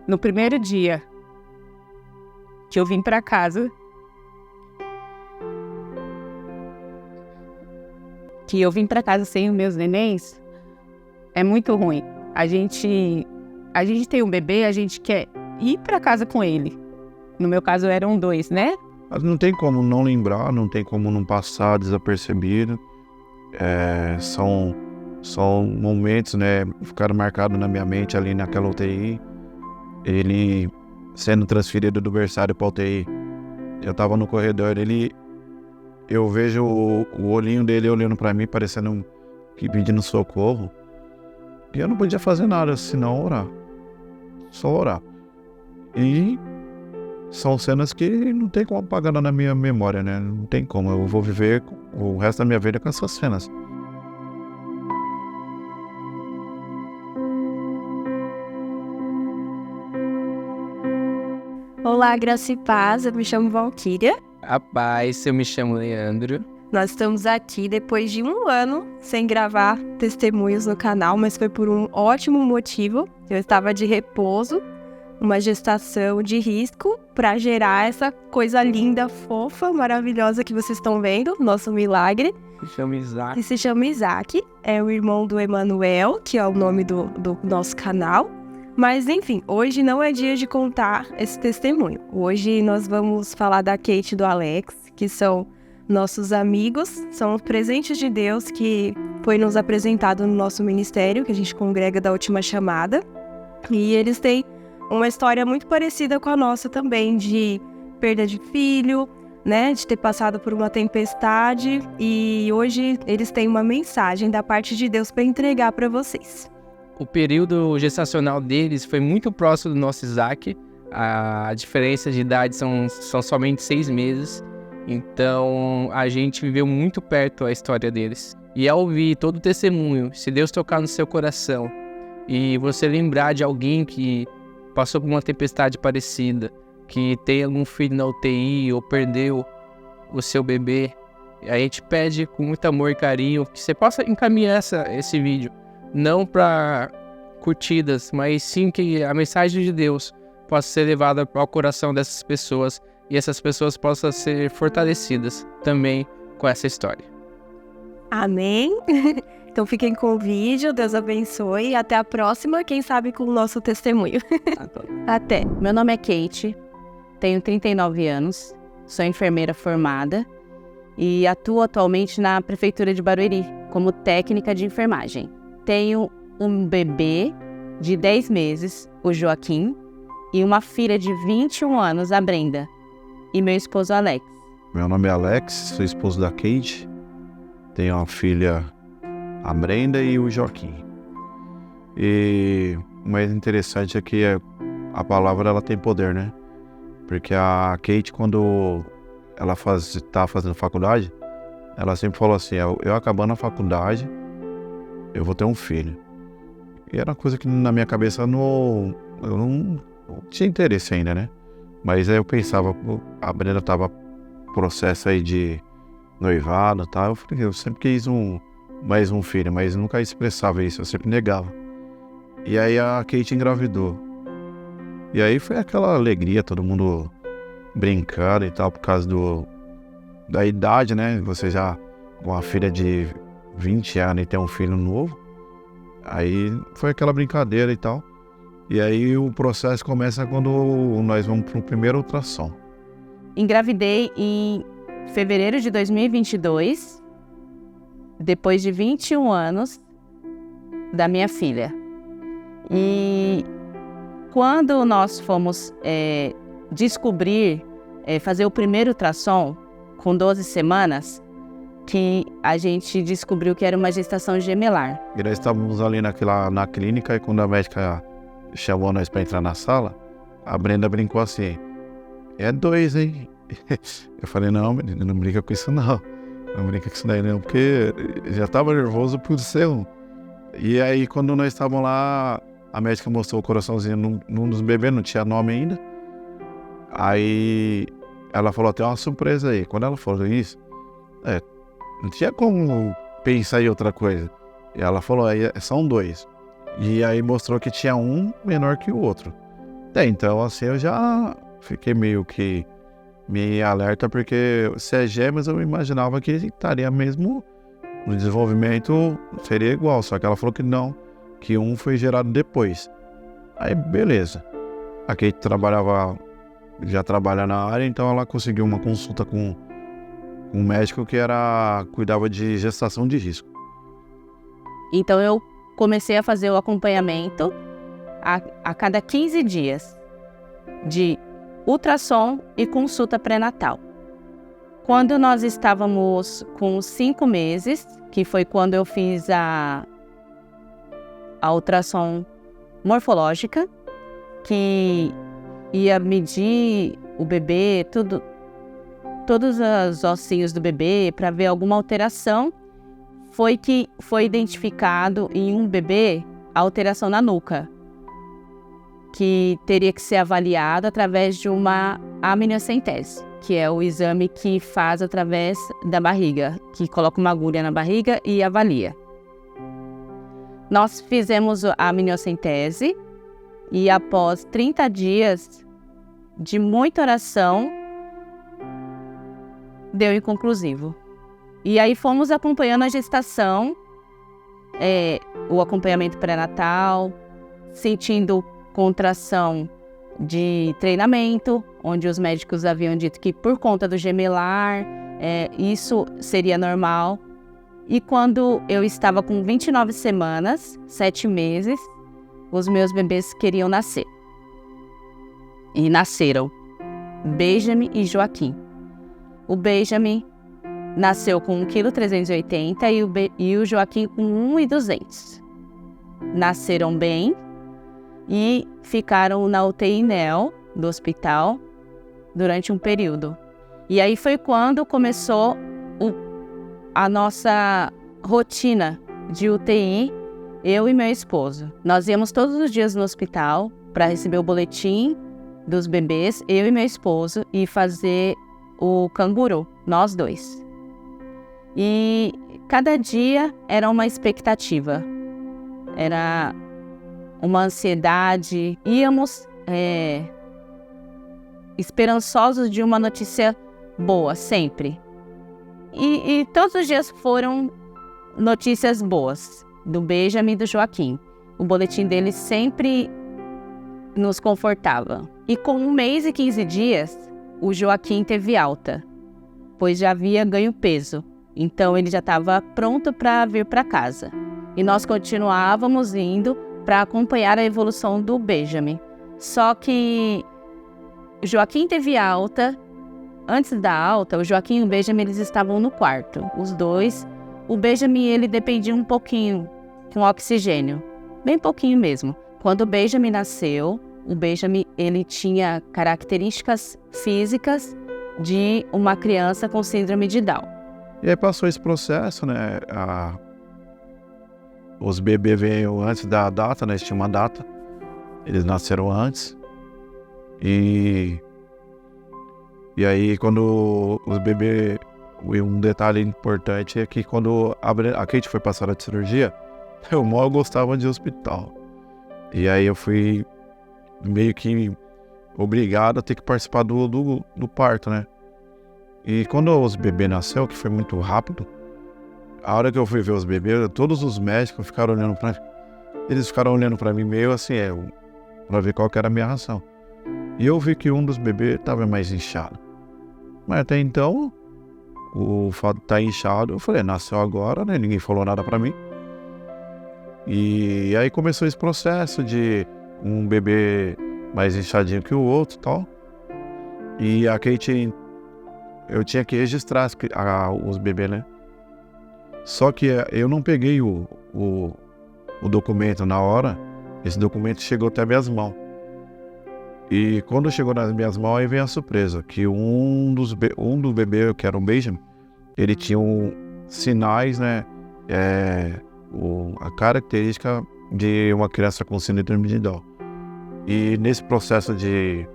no primeiro dia que eu vim pra casa, sem os meus nenéns, é muito ruim. A gente tem um bebê, a gente quer ir pra casa com ele. No meu caso eram 2, né? Mas não tem como não lembrar, não tem como não passar desapercebido. São momentos, né, ficaram marcados na minha mente ali naquela UTI. Ele sendo transferido do berçário para UTI. Eu tava no corredor, eu vejo o olhinho dele olhando para mim, parecendo que pedindo socorro. E eu não podia fazer nada, senão orar. Só orar. E são cenas que não tem como apagar na minha memória, né? Não tem como, eu vou viver o resto da minha vida com essas cenas. Olá, Graça e Paz, eu me chamo Valquíria. A paz, eu me chamo Leandro. Nós estamos aqui depois de 1 ano sem gravar testemunhos no canal, mas foi por um ótimo motivo. Eu estava de repouso, uma gestação de risco para gerar essa coisa linda, fofa, maravilhosa que vocês estão vendo, nosso milagre. Se chama Isaac, é o irmão do Emanuel, que é o nome do nosso canal. Mas enfim, hoje não é dia de contar esse testemunho. Hoje nós vamos falar da Kate e do Alex, que são nossos amigos, são presentes de Deus que foi nos apresentado no nosso ministério, que a gente congrega da Última Chamada. E eles têm uma história muito parecida com a nossa também, de perda de filho, né, de ter passado por uma tempestade. E hoje eles têm uma mensagem da parte de Deus para entregar para vocês. O período gestacional deles foi muito próximo do nosso Isaac. A diferença de idade são somente 6 meses. Então, a gente viveu muito perto a história deles. E ao ouvir todo o testemunho, se Deus tocar no seu coração e você lembrar de alguém que passou por uma tempestade parecida, que tem algum filho na UTI ou perdeu o seu bebê, a gente pede com muito amor e carinho que você possa encaminhar esse vídeo. Não para curtidas, mas sim que a mensagem de Deus possa ser levada ao coração dessas pessoas e essas pessoas possam ser fortalecidas também com essa história. Amém? Então fiquem com o vídeo, Deus abençoe e até a próxima, quem sabe com o nosso testemunho. Até. Meu nome é Kate, tenho 39 anos, sou enfermeira formada e atuo atualmente na Prefeitura de Barueri como técnica de enfermagem. Tenho um bebê de 10 meses, o Joaquim, e uma filha de 21 anos, a Brenda, e meu esposo Alex. Meu nome é Alex, sou esposo da Kate, tenho uma filha, a Brenda, e o Joaquim. E o mais interessante é que a palavra ela tem poder, né? Porque a Kate, quando ela estava fazendo faculdade, ela sempre falou assim, eu acabando a faculdade, eu vou ter um filho. E era uma coisa que na minha cabeça eu não tinha interesse ainda, né? Mas aí eu pensava, a Brenda tava processo aí de noivado e tal. Eu falei, eu sempre quis mais um filho, mas nunca expressava isso, eu sempre negava. E aí a Kate engravidou. E aí foi aquela alegria, todo mundo brincando e tal, por causa da idade, né? Você já com uma filha de 20 anos e ter um filho novo. Aí foi aquela brincadeira e tal. E aí o processo começa quando nós vamos para o primeiro ultrassom. Engravidei em fevereiro de 2022, depois de 21 anos da minha filha. E quando nós fomos descobrir, fazer o primeiro ultrassom, com 12 semanas, que a gente descobriu que era uma gestação gemelar. E nós estávamos ali na clínica e quando a médica chamou nós para entrar na sala, a Brenda brincou assim, é 2, hein? Eu falei, não, menina, não brinca com isso não. Não brinca com isso daí não, porque já estava nervoso por ser um. E aí quando nós estávamos lá, a médica mostrou o coraçãozinho num dos bebês, não tinha nome ainda. Aí ela falou, tem uma surpresa aí. Quando ela falou isso, não tinha como pensar em outra coisa. E ela falou, são 2. E aí mostrou que tinha um menor que o outro. Até então, assim, eu já fiquei meio alerta, porque se é gêmeos, eu imaginava que estaria mesmo no desenvolvimento, seria igual, só que ela falou que não, que um foi gerado depois. Aí, beleza. A Kate já trabalha na área, então ela conseguiu uma consulta com um médico que cuidava de gestação de risco. Então eu comecei a fazer o acompanhamento a cada 15 dias de ultrassom e consulta pré-natal. Quando nós estávamos com 5 meses, que foi quando eu fiz a ultrassom morfológica, que ia medir o bebê, todos os ossinhos do bebê para ver alguma alteração, foi que foi identificado em um bebê a alteração na nuca, que teria que ser avaliado através de uma amniocentese, que é o exame que faz através da barriga, que coloca uma agulha na barriga e avalia. Nós fizemos a amniocentese e após 30 dias de muita oração, deu inconclusivo. E aí fomos acompanhando a gestação, o acompanhamento pré-natal, sentindo contração de treinamento, onde os médicos haviam dito que por conta do gemelar, isso seria normal. E quando eu estava com 29 semanas, 7 meses, os meus bebês queriam nascer. E nasceram Benjamin e Joaquim. O Benjamin nasceu com 1,380 kg e o Joaquim com 1,200 kg. Nasceram bem e ficaram na UTI NEO do hospital durante um período. E aí foi quando começou a nossa rotina de UTI, eu e meu esposo. Nós íamos todos os dias no hospital para receber o boletim dos bebês, eu e meu esposo, e fazer o canguru, nós dois. E cada dia era uma expectativa, era uma ansiedade, íamos esperançosos de uma notícia boa, sempre. E todos os dias foram notícias boas, do Benjamin e do Joaquim. O boletim deles sempre nos confortava. E com 1 mês e 15 dias, o Joaquim teve alta, pois já havia ganho peso. Então ele já estava pronto para vir para casa. E nós continuávamos indo para acompanhar a evolução do Benjamin. Só que o Joaquim teve alta. Antes da alta, o Joaquim e o Benjamin, eles estavam no quarto, os dois. O Benjamin, ele dependia um pouquinho com oxigênio, bem pouquinho mesmo. Quando o Benjamin nasceu, o Benjamin, ele tinha características físicas de uma criança com síndrome de Down. E aí passou esse processo, né? Os bebês veio antes da data, né? Eles tinham uma data. Eles nasceram antes. E aí, quando os bebês... Um detalhe importante é que quando a Kate foi passada de cirurgia, eu mal gostava de hospital. E aí eu fui meio que obrigado a ter que participar do parto, né? E quando os bebês nasceu, que foi muito rápido, a hora que eu fui ver os bebês, todos os médicos ficaram olhando pra mim. Eles ficaram olhando pra mim meio assim, pra ver qual que era a minha reação. E eu vi que um dos bebês estava mais inchado. Mas até então, o fato de estar inchado, eu falei, nasceu agora, né? Ninguém falou nada pra mim. E aí começou esse processo de um bebê mais inchadinho que o outro e tal. E a Kate, eu tinha que registrar os bebês, né? Só que eu não peguei o documento na hora. Esse documento chegou até minhas mãos. E quando chegou nas minhas mãos, aí vem a surpresa, que um dos bebês, que era um Benjamin, ele tinha sinais, né, a característica de uma criança com síndrome de Down. E nesse processo de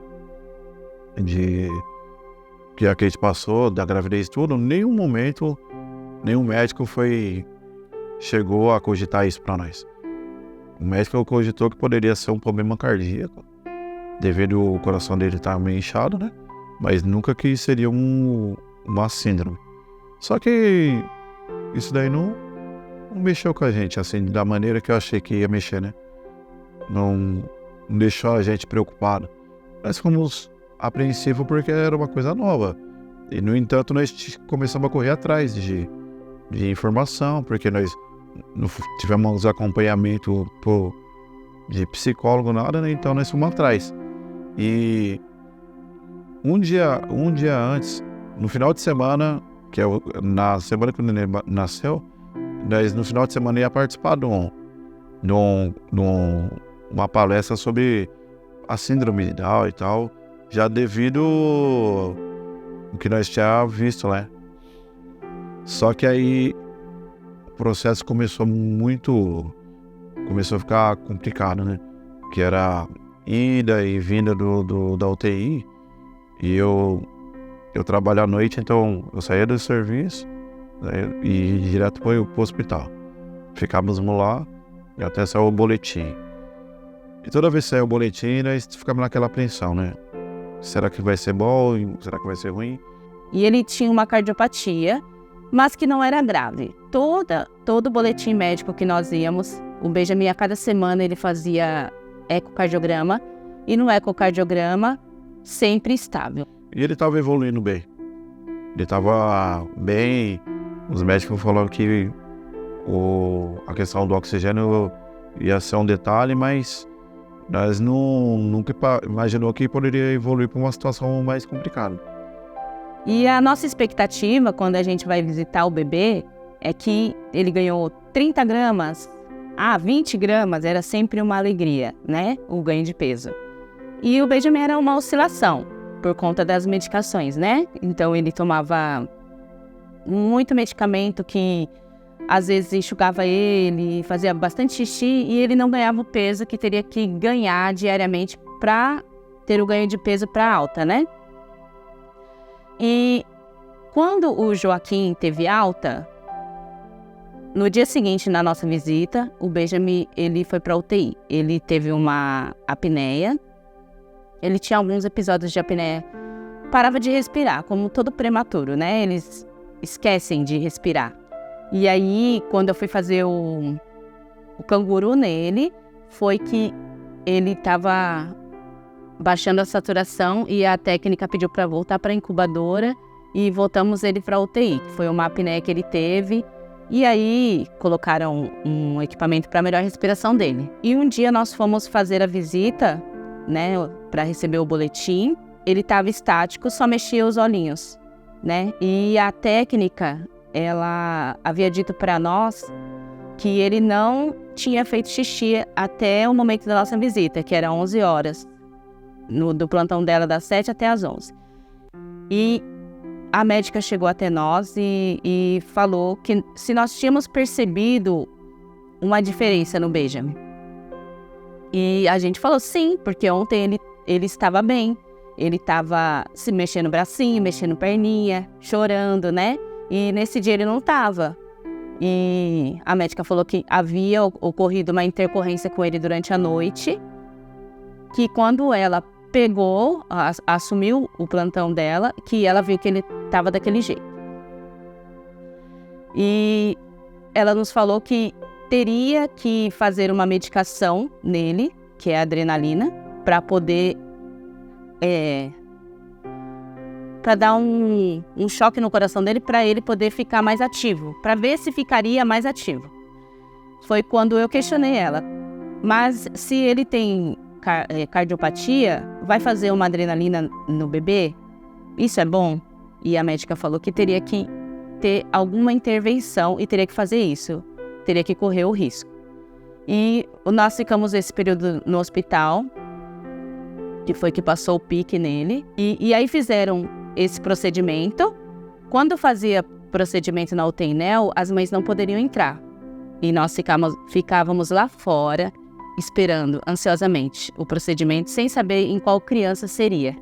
que a Kate passou, da gravidez e tudo, nenhum momento, nenhum médico chegou a cogitar isso para nós. O médico cogitou que poderia ser um problema cardíaco. devido ao coração dele estar meio inchado, né? Mas nunca que seria uma síndrome. Só que isso daí não mexeu com a gente, assim, da maneira que eu achei que ia mexer, né? Não deixou a gente preocupado. Nós ficamos apreensivos porque era uma coisa nova. E, no entanto, nós começamos a correr atrás de informação, porque nós não tivemos acompanhamento de psicólogo, nada, né? Então nós fomos atrás. E um dia antes, no final de semana, que é na semana que o neném nasceu, nós no final de semana ia participar de uma palestra sobre a síndrome de Down e tal, já devido o que nós tínhamos visto, né? Só que aí o processo começou a ficar complicado, né? Que era ida e vinda da UTI, e eu trabalho à noite, então eu saía do serviço, né, e ia direto pro hospital. Ficávamos lá e até saiu o boletim. E toda vez que saiu o boletim, nós ficamos naquela apreensão, né? Será que vai ser bom? Será que vai ser ruim? E ele tinha uma cardiopatia, mas que não era grave. Todo boletim médico que nós íamos, o Benjamin, a cada semana ele fazia ecocardiograma, e no ecocardiograma sempre estável. E ele estava evoluindo bem. Ele estava bem. Os médicos falaram que a questão do oxigênio ia ser um detalhe, mas nós nunca imaginou que poderia evoluir para uma situação mais complicada. E a nossa expectativa, quando a gente vai visitar o bebê, é que ele ganhou 30 gramas, 20 gramas, era sempre uma alegria, né? O ganho de peso. E o Benjamin era uma oscilação, por conta das medicações, né? Então ele tomava muito medicamento que às vezes enxugava ele, fazia bastante xixi, e ele não ganhava o peso que teria que ganhar diariamente para ter o ganho de peso para alta, né? E quando o Joaquim teve alta, no dia seguinte, na nossa visita, o Benjamin, ele foi para UTI. Ele teve uma apneia. Ele tinha alguns episódios de apneia. Parava de respirar, como todo prematuro, né? Eles esquecem de respirar. E aí, quando eu fui fazer o canguru nele, foi que ele estava baixando a saturação e a técnica pediu para voltar para a incubadora e voltamos ele para a UTI, que foi uma apneia que ele teve. E aí colocaram um equipamento para melhor respiração dele. E um dia nós fomos fazer a visita, né, para receber o boletim. Ele estava estático, só mexia os olhinhos, né? E a técnica, ela havia dito para nós que ele não tinha feito xixi até o momento da nossa visita, que era 11 horas, do plantão dela das 7 até as 11. E a médica chegou até nós e falou que se nós tínhamos percebido uma diferença no Benjamin. E a gente falou sim, porque ontem ele estava bem. Ele estava se mexendo o bracinho, mexendo perninha, chorando, né? E nesse dia ele não estava. E a médica falou que havia ocorrido uma intercorrência com ele durante a noite, que quando ela pegou, assumiu o plantão dela, que ela viu que ele estava daquele jeito. E ela nos falou que teria que fazer uma medicação nele, que é a adrenalina, para poder para dar um choque no coração dele, para ele poder ficar mais ativo, para ver se ficaria mais ativo. Foi quando eu questionei ela, mas se ele tem cardiopatia, vai fazer uma adrenalina no bebê? Isso é bom? E a médica falou que teria que ter alguma intervenção e teria que fazer isso, teria que correr o risco. E nós ficamos esse período no hospital, que foi que passou o pique nele, e aí fizeram esse procedimento. Quando fazia procedimento na UTI-NEL, as mães não poderiam entrar, e nós ficávamos lá fora, esperando ansiosamente o procedimento, sem saber em qual criança seria.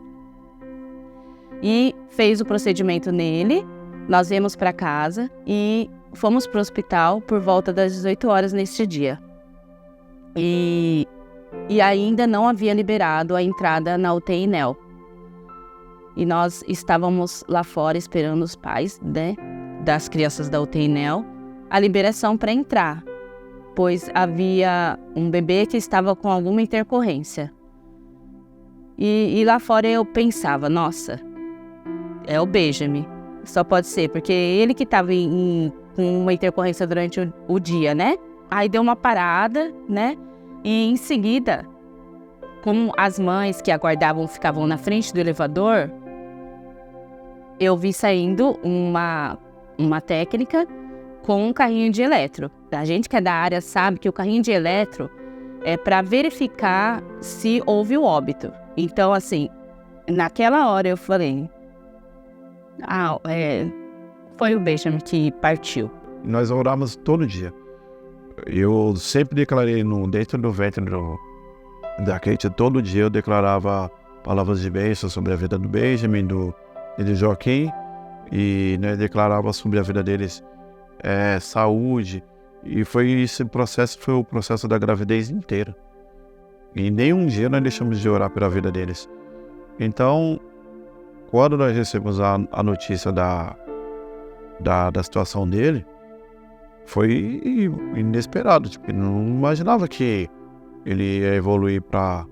E fez o procedimento nele, nós viemos para casa e fomos para o hospital por volta das 18 horas neste dia. E e ainda não havia liberado a entrada na UTI NEL. E nós estávamos lá fora esperando os pais, né, das crianças da UTI NEL, a liberação para entrar, pois havia um bebê que estava com alguma intercorrência. E lá fora eu pensava, nossa, é o Benjamin, só pode ser, porque ele que estava com uma intercorrência durante o dia, né? Aí deu uma parada, né? E em seguida, como as mães que aguardavam ficavam na frente do elevador, eu vi saindo uma técnica com um carrinho de eletro. A gente que é da área sabe que o carrinho de eletro é para verificar se houve o óbito. Então, assim, naquela hora eu falei, foi o Benjamin que partiu. Nós orávamos todo dia. Eu sempre declarei dentro do ventre da Kate, todo dia eu declarava palavras de bênção sobre a vida do Benjamin, do Joaquim, e né, declarava sobre a vida deles saúde. E esse processo foi o processo da gravidez inteira. E nenhum dia nós deixamos de orar pela vida deles. Então, quando nós recebemos a notícia da situação dele, foi inesperado. Tipo, não imaginava que ele ia evoluir para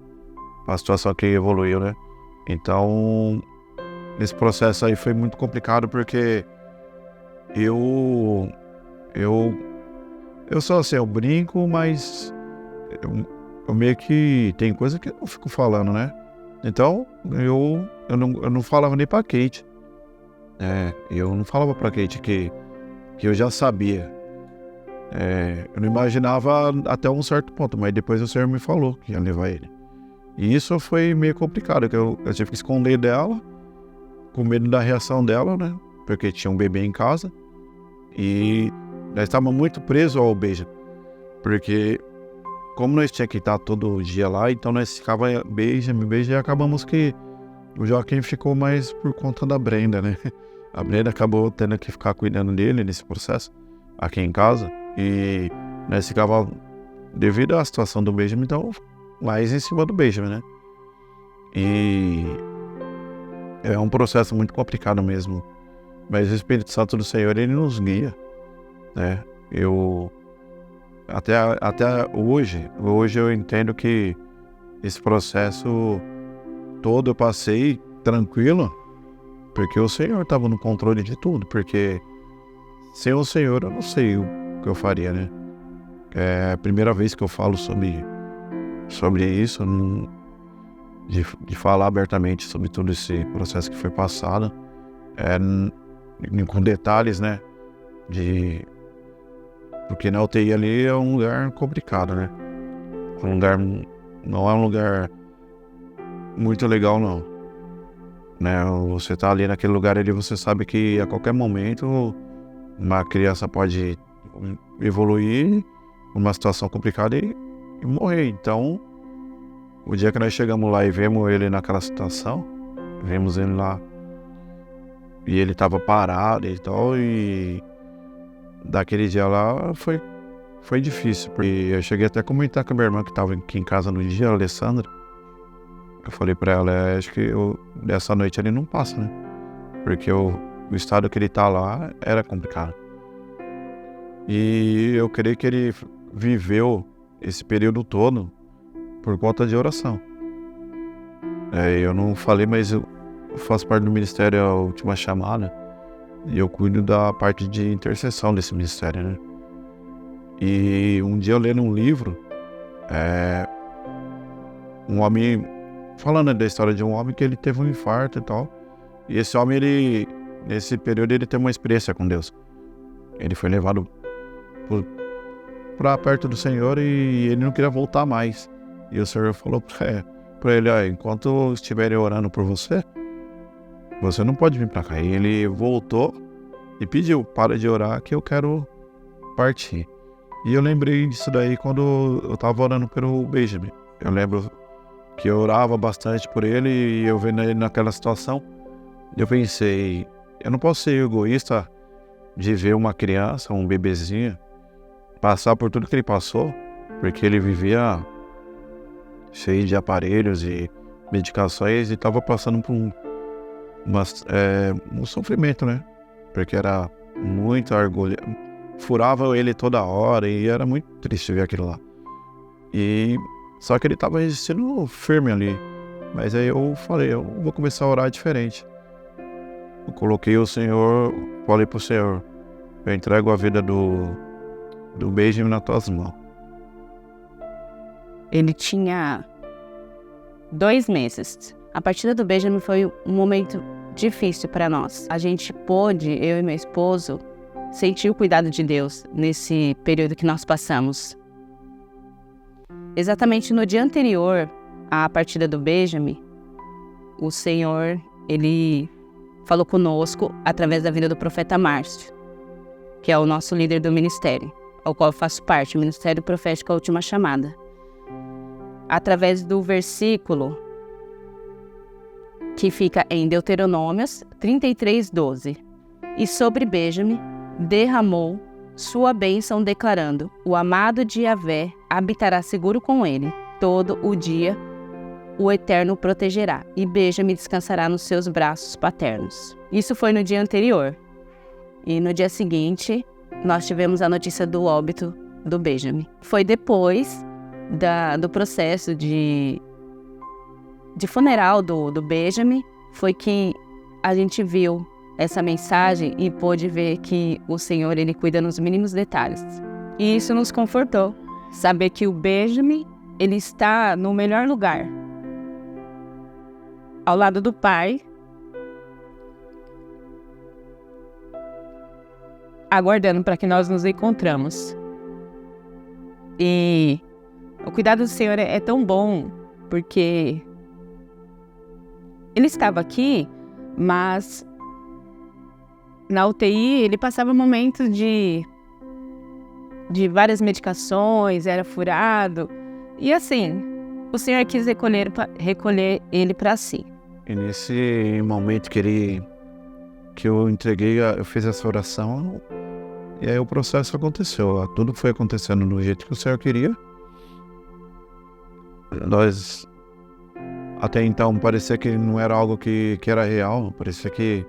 a situação que ele evoluiu, né? Então, esse processo aí foi muito complicado porque eu sou assim, eu brinco, mas eu meio que tem coisa que eu não fico falando, né? Então, eu não falava nem pra Kate. Eu não falava pra Kate que eu já sabia. Eu não imaginava até um certo ponto, mas depois o Senhor me falou que ia levar ele. E isso foi meio complicado, que eu tive que esconder dela, com medo da reação dela, né? Porque tinha um bebê em casa. E nós estávamos muito presos ao Benjamin, porque como nós tínhamos que estar todo dia lá, então nós ficava Benjamin, e acabamos que o Joaquim ficou mais por conta da Brenda, né? A Brenda acabou tendo que ficar cuidando dele nesse processo, aqui em casa, e nós ficava, devido à situação do Benjamin, então, mais em cima do Benjamin, né? E é um processo muito complicado mesmo, mas o Espírito Santo do Senhor, ele nos guia, né? Até hoje eu entendo que esse processo todo eu passei tranquilo, porque o Senhor estava no controle de tudo, porque sem o Senhor eu não sei o que eu faria, né? É a primeira vez que eu falo sobre isso, de falar abertamente sobre todo esse processo que foi passado, com detalhes, né? Porque na UTI ali é um lugar complicado, né? Não é um lugar muito legal, não. Né? Você tá ali naquele lugar ali, você sabe que a qualquer momento uma criança pode evoluir numa situação complicada e morrer. Então, o dia que nós chegamos lá e vemos ele naquela situação, vemos ele lá e ele tava parado e tal, e daquele dia lá foi difícil, porque eu cheguei até a comentar com a minha irmã que estava aqui em casa no dia, a Alessandra. Eu falei pra ela, acho que dessa noite ele não passa, né? Porque o estado que ele tá lá era complicado. E eu creio que ele viveu esse período todo por conta de oração. Eu não falei, mas eu faço parte do ministério A Última Chamada. E eu cuido da parte de intercessão desse ministério, né? E um dia eu lendo um livro, um homem, falando da história de um homem que ele teve um infarto e tal. E esse homem, nesse período, ele teve uma experiência com Deus. Ele foi levado para perto do Senhor e ele não queria voltar mais. E o Senhor falou para ele, enquanto estiverem orando por você, você não pode vir para cá. E ele voltou e pediu, para de orar que eu quero partir. E eu lembrei disso daí quando eu estava orando pelo Benjamin. Eu lembro que eu orava bastante por ele e eu vendo ele naquela situação, eu pensei, eu não posso ser egoísta de ver uma criança, um bebezinho, passar por tudo que ele passou, porque ele vivia cheio de aparelhos e medicações, e estava passando por um sofrimento, né? Porque era muito orgulho. Furava ele toda hora e era muito triste ver aquilo lá. Só que ele estava resistindo firme ali. Mas aí eu falei, eu vou começar a orar diferente. Eu coloquei o Senhor, falei pro Senhor, eu entrego a vida do Benjamin nas tuas mãos. Ele tinha 2 meses. A partida do Benjamin foi um momento difícil para nós. A gente pôde, eu e meu esposo, sentir o cuidado de Deus nesse período que nós passamos. Exatamente no dia anterior à partida do Benjamin, o Senhor, ele falou conosco através da vida do profeta Márcio, que é o nosso líder do ministério, ao qual eu faço parte, o Ministério Profético A Última Chamada. Através do versículo que fica em Deuteronômios 33:12. E sobre Benjamin derramou sua bênção, declarando: o amado de Yahvé habitará seguro com ele. Todo o dia o Eterno o protegerá, e Benjamin descansará nos seus braços paternos. Isso foi no dia anterior. E no dia seguinte, nós tivemos a notícia do óbito do Benjamin. Foi depois do processo de funeral do Benjamin, foi que a gente viu essa mensagem e pôde ver que o Senhor, ele cuida nos mínimos detalhes. E isso nos confortou, saber que o Benjamin, ele está no melhor lugar, ao lado do Pai, aguardando para que nós nos encontramos. E o cuidado do Senhor é tão bom, porque ele estava aqui, mas na UTI ele passava momentos de várias medicações, era furado, e assim, o Senhor quis recolher ele para si. E nesse momento que eu entreguei, eu fiz essa oração, e aí o processo aconteceu. Tudo foi acontecendo do jeito que o Senhor queria. Nós, até então, parecia que não era algo que era real, parecia que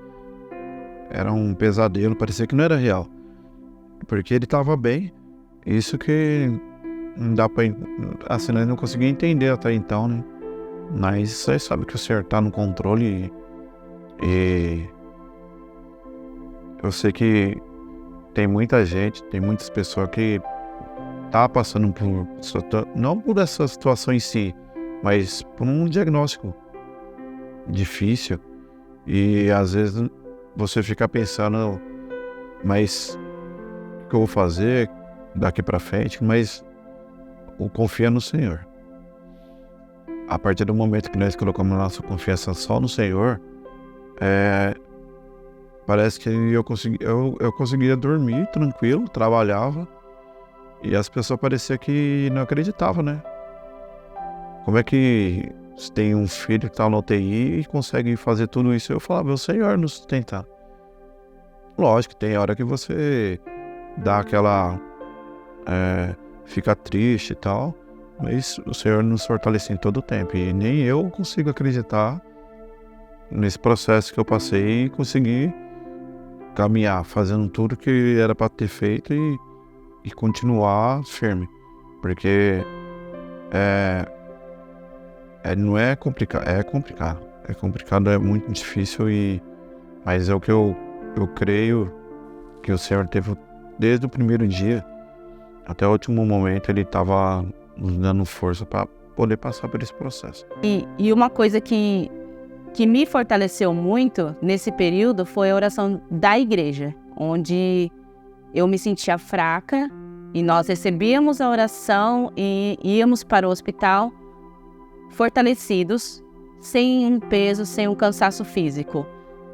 era um pesadelo, parecia que não era real. Porque ele estava bem, isso que não dá pra, assim, nós não conseguia entender até então, né? Mas você sabe que o Senhor tá no controle e eu sei que tem muita gente, tem muitas pessoas que tá passando por, não por essa situação em si, mas por um diagnóstico difícil. E às vezes você fica pensando, mas o que eu vou fazer daqui pra frente? Mas confia no Senhor. A partir do momento que nós colocamos nossa confiança só no Senhor, parece que eu conseguia dormir tranquilo, trabalhava, e as pessoas pareciam que não acreditavam, né? Como é que você tem um filho que está na UTI e consegue fazer tudo isso? Eu falava, o Senhor nos sustentar. Lógico, tem hora que você dá aquela... fica triste e tal, mas o Senhor nos fortalece em todo o tempo. E nem eu consigo acreditar nesse processo que eu passei e consegui caminhar, fazendo tudo que era para ter feito e continuar firme. Porque não é complicado, é complicado. É complicado, é muito difícil, mas é o que eu creio que o Senhor teve desde o primeiro dia até o último momento, ele estava nos dando força para poder passar por esse processo. E uma coisa que me fortaleceu muito nesse período foi a oração da igreja, onde eu me sentia fraca e nós recebíamos a oração e íamos para o hospital fortalecidos, sem um peso, sem um cansaço físico.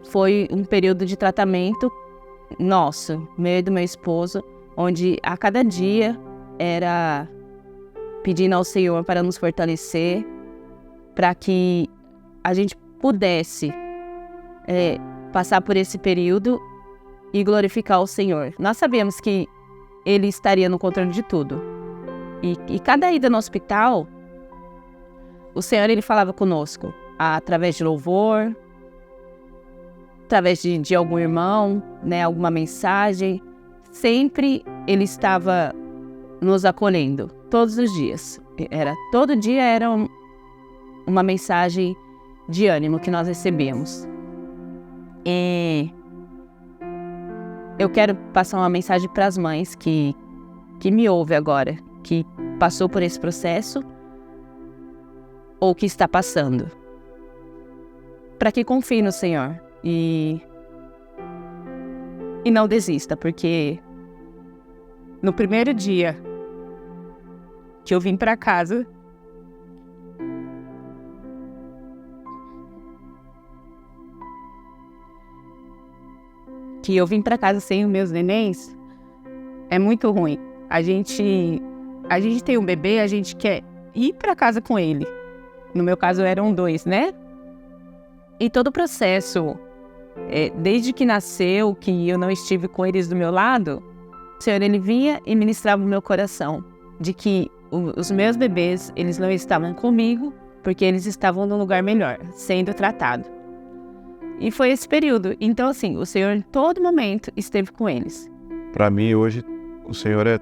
Foi um período de tratamento nosso, meu e do meu esposo, onde a cada dia era pedindo ao Senhor para nos fortalecer, para que a gente pudesse passar por esse período e glorificar o Senhor. Nós sabíamos que Ele estaria no controle de tudo. E cada ida no hospital, o Senhor, ele falava conosco através de louvor, através de algum irmão, né, alguma mensagem. Sempre ele estava nos acolhendo, todos os dias. Todo dia era uma mensagem de ânimo que nós recebemos. E eu quero passar uma mensagem para as mães que me ouvem agora, que passou por esse processo ou que está passando, para que confie no Senhor e não desista, porque no primeiro dia que eu vim para casa, sem os meus nenéns, é muito ruim. A gente tem um bebê, a gente quer ir para casa com ele. No meu caso eram 2, né? E todo o processo, desde que nasceu, que eu não estive com eles do meu lado, o Senhor, ele vinha e ministrava no meu coração de que os meus bebês, eles não estavam comigo porque eles estavam num lugar melhor, sendo tratados. E foi esse período. Então, assim, o Senhor em todo momento esteve com eles. Para mim, hoje, o Senhor é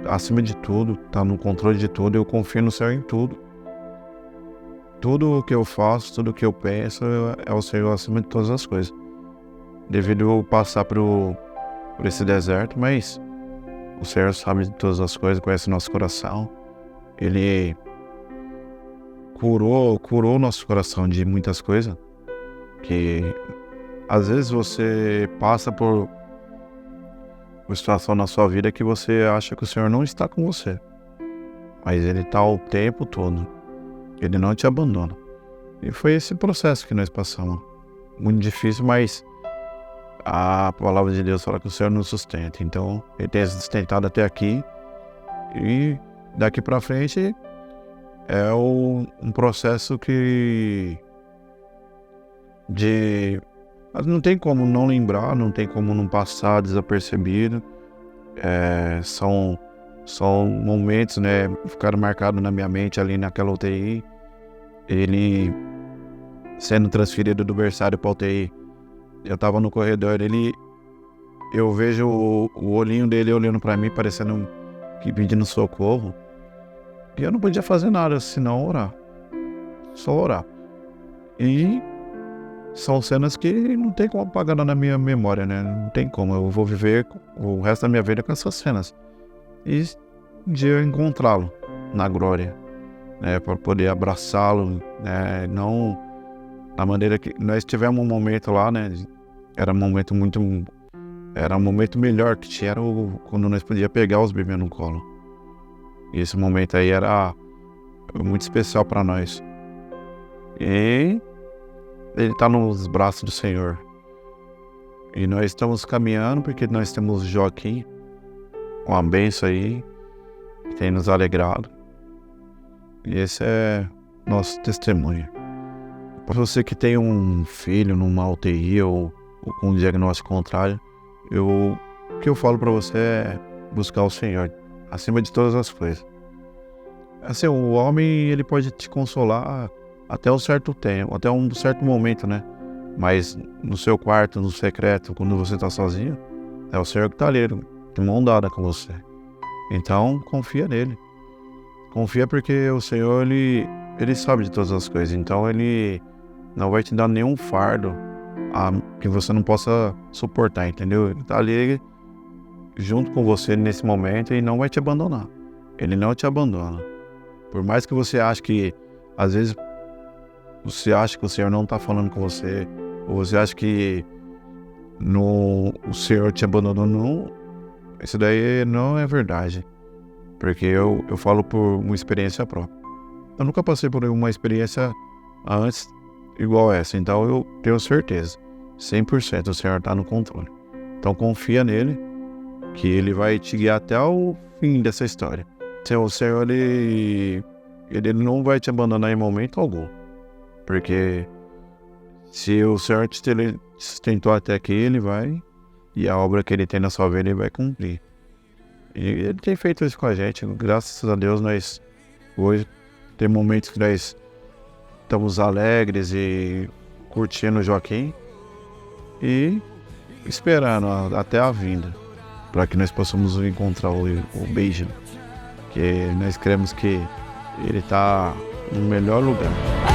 acima de tudo, está no controle de tudo. Eu confio no Senhor em tudo. Tudo o que eu faço, tudo o que eu penso, é o Senhor acima de todas as coisas. Devido eu passar por esse deserto, mas o Senhor sabe de todas as coisas, conhece o nosso coração. Ele curou o nosso coração de muitas coisas. Que às vezes você passa por uma situação na sua vida que você acha que o Senhor não está com você. Mas Ele está o tempo todo. Ele não te abandona. E foi esse processo que nós passamos. Muito difícil, mas a palavra de Deus fala que o Senhor nos sustenta. Então, Ele tem se sustentado até aqui. E daqui para frente é um processo que... não tem como não lembrar, não tem como não passar desapercebido. São momentos, né, ficaram marcados na minha mente ali naquela UTI. Ele sendo transferido do berçário para UTI. Eu tava no corredor, eu vejo o olhinho dele olhando para mim, parecendo que pedindo socorro. E eu não podia fazer nada senão orar. Só orar. E são cenas que não tem como apagar na minha memória, né? Não tem como. Eu vou viver o resto da minha vida com essas cenas. E um dia eu encontrá-lo na glória, né? Para poder abraçá-lo, né? Não da maneira que nós tivemos um momento lá, né? Era um momento melhor que tinha, quando nós podíamos pegar os bebês no colo. E esse momento aí era muito especial para nós. E Ele está nos braços do Senhor. E nós estamos caminhando porque nós temos Joaquim, uma bênção aí, que tem nos alegrado. E esse é nosso testemunho. Para você que tem um filho numa UTI ou com um diagnóstico contrário, o que eu falo para você é buscar o Senhor, acima de todas as coisas. Assim, o homem, ele pode te consolar até um certo tempo, até um certo momento, né? Mas no seu quarto, no secreto, quando você está sozinho, é o Senhor que está ali, de mão dada com você. Então, confia nele. Confia porque o Senhor, ele sabe de todas as coisas. Então, ele não vai te dar nenhum fardo que você não possa suportar, entendeu? Ele está ali junto com você nesse momento e não vai te abandonar. Ele não te abandona. Por mais que você ache que, às vezes, você acha que o Senhor não está falando com você, ou você acha que o Senhor te abandonou, não, isso daí não é verdade. Porque eu falo por uma experiência própria. Eu nunca passei por uma experiência antes igual essa, então eu tenho certeza, 100% o Senhor está no controle. Então confia nele, que ele vai te guiar até o fim dessa história. O Senhor, ele não vai te abandonar em momento algum. Porque se o Senhor te sustentou até aqui, Ele vai, e a obra que Ele tem na sua vida, Ele vai cumprir. E Ele tem feito isso com a gente. Graças a Deus, nós hoje tem momentos que nós estamos alegres e curtindo o Joaquim e esperando até a vinda, para que nós possamos encontrar o Benjamin, que nós cremos que ele está no melhor lugar.